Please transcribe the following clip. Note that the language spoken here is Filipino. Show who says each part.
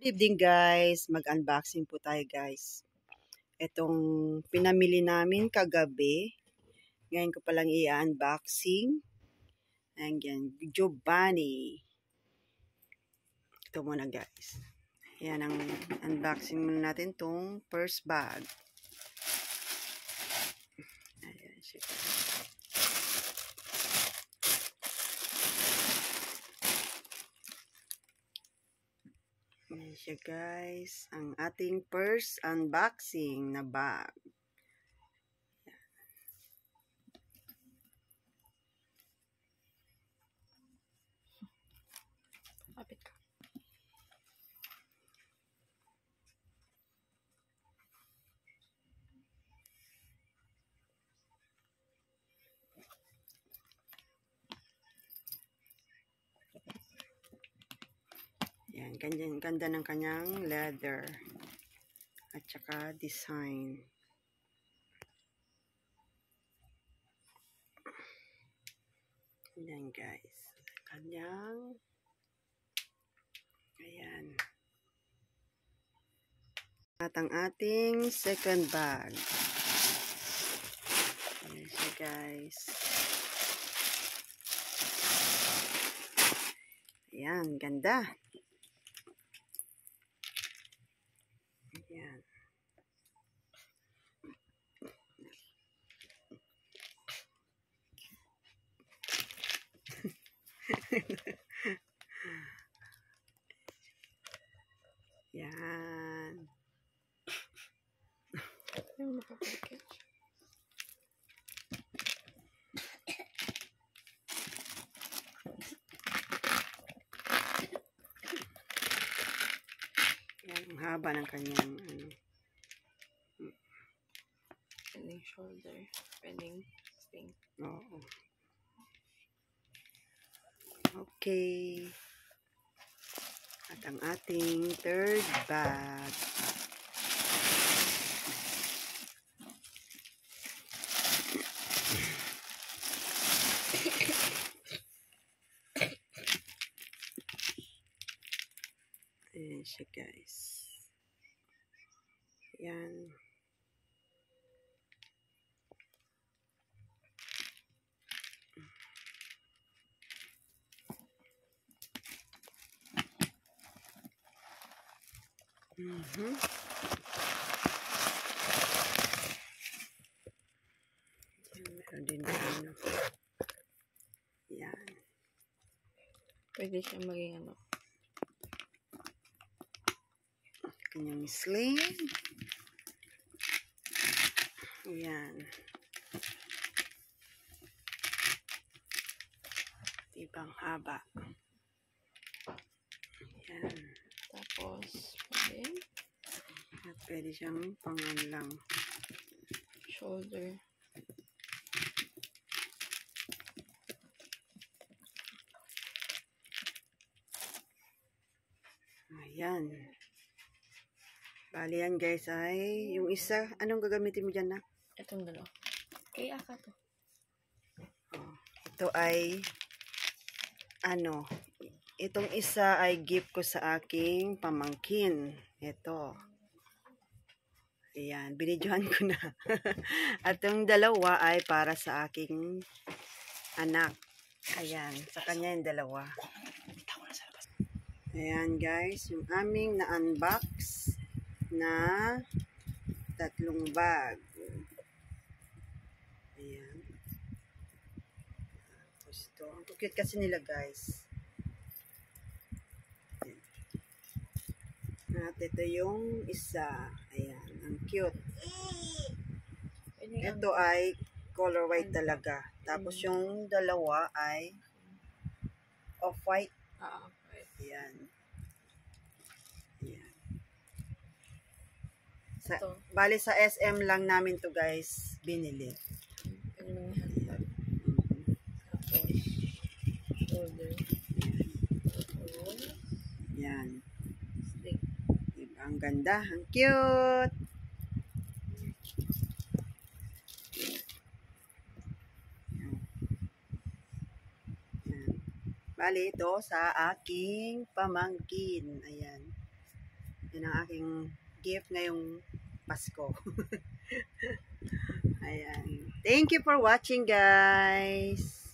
Speaker 1: Good evening guys, mag-unboxing po tayo guys. Itong pinamili namin kagabi, ngayon ko palang i-unboxing. Ayan, Giovanni. Ito muna guys. Ayan ang unboxing natin tong first bag. Ayan siya. Ayan siya guys, ang ating first unboxing na bag.
Speaker 2: Kapit ka.
Speaker 1: Yan, ganda ng kanyang leather at saka design. Yan guys, kanyang ayan. At ang ating second bag. Ayan siya guys. Ayan, ganda. Ayan. Yan.
Speaker 2: Ayaw makapagkit.
Speaker 1: Yan, ang haba ng kanyang ano.
Speaker 2: Pending shoulder. Pending sting.
Speaker 1: Oo. Okay. At ang ating third bag. Ayan siya guys. Ayan. Meron din ano. Yan.
Speaker 2: Pwede siya maging ano.
Speaker 1: Kanyang sling. Yan. Ibang haba. Yan.
Speaker 2: Tapos, pending
Speaker 1: At pwede siyang pangan lang.
Speaker 2: shoulder.
Speaker 1: Ayan. Bali yan guys ay yung isa, anong gagamitin mo dyan na?
Speaker 2: Itong dalawa. Kaya ka to.
Speaker 1: Oh, ito ay ano, itong isa ay gift ko sa aking pamangkin. Ito. Ayan, binidyohan ko na. At yung dalawa ay para sa aking anak. Ayan, sa kanya yung dalawa. Ayan guys, yung aming na-unbox na tatlong bag. Ayan. Tapos ito, ang cute kasi nila guys. Ayan. At ito yung isa. Ayan, ang cute. Ito ay color white talaga. Tapos yung dalawa ay off-white. Ayan. Ayan. Bali sa SM lang namin to guys binili.
Speaker 2: Pending handbag. Tapos, shoulder. Tapos,
Speaker 1: Ayan.
Speaker 2: sling.
Speaker 1: Diba? Ang ganda. Ang cute. Ayan. Bali ito sa aking pamangkin. Ayan. Yan ang aking gift ngayong Pasko. Ayan. Thank you for watching, guys.